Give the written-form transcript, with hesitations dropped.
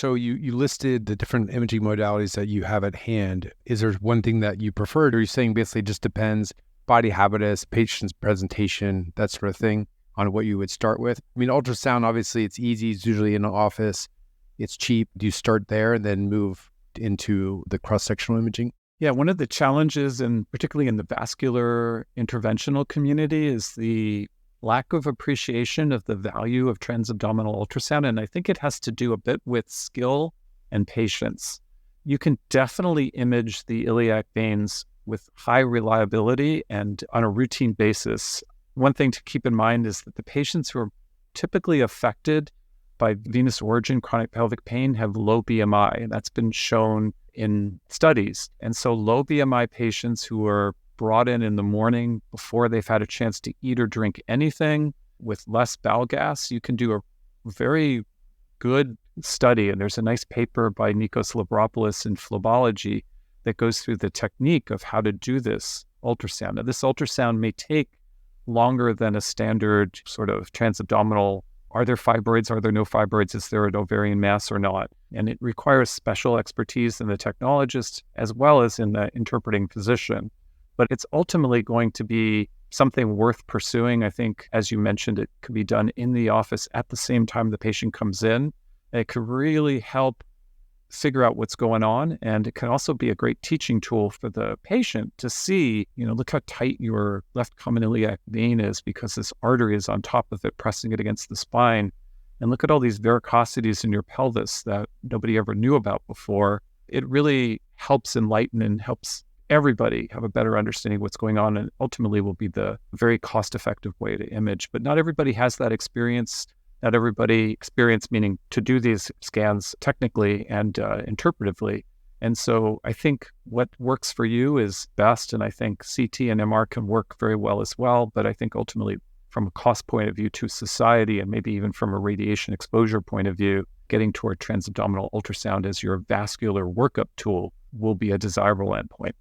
So you listed the different imaging modalities that you have at hand. Is there one thing that you preferred, or are you saying basically it just depends, body habitus, patient's presentation, that sort of thing, on what you would start with? I mean, ultrasound, obviously, it's easy. It's usually in an office. It's cheap. Do you start there and then move into the cross-sectional imaging? Yeah, one of the challenges, and particularly in the vascular interventional community, is the lack of appreciation of the value of transabdominal ultrasound. And I think it has to do a bit with skill and patience. You can definitely image the iliac veins with high reliability and on a routine basis. One thing to keep in mind is that the patients who are typically affected by venous origin chronic pelvic pain have low BMI, and that's been shown in studies. And so low BMI patients who are brought in the morning before they've had a chance to eat or drink anything with less bowel gas, you can do a very good study. And there's a nice paper by Nikos Labropoulos in Phlebology that goes through the technique of how to do this ultrasound. Now, this ultrasound may take longer than a standard sort of transabdominal. Are there fibroids? Are there no fibroids? Is there an ovarian mass or not? And it requires special expertise in the technologist as well as in the interpreting physician. But it's ultimately going to be something worth pursuing. I think, as you mentioned, it could be done in the office at the same time the patient comes in. And it could really help figure out what's going on. And it can also be a great teaching tool for the patient to see, look how tight your left common iliac vein is because this artery is on top of it, pressing it against the spine. And look at all these varicosities in your pelvis that nobody ever knew about before. It really helps enlighten and helps everybody have a better understanding of what's going on, and ultimately will be the very cost-effective way to image. But not everybody has that experience. Not everybody experience meaning to do these scans technically and interpretively. And so I think what works for you is best. And I think CT and MR can work very well as well. But I think ultimately, from a cost point of view to society, and maybe even from a radiation exposure point of view, getting toward transabdominal ultrasound as your vascular workup tool will be a desirable endpoint.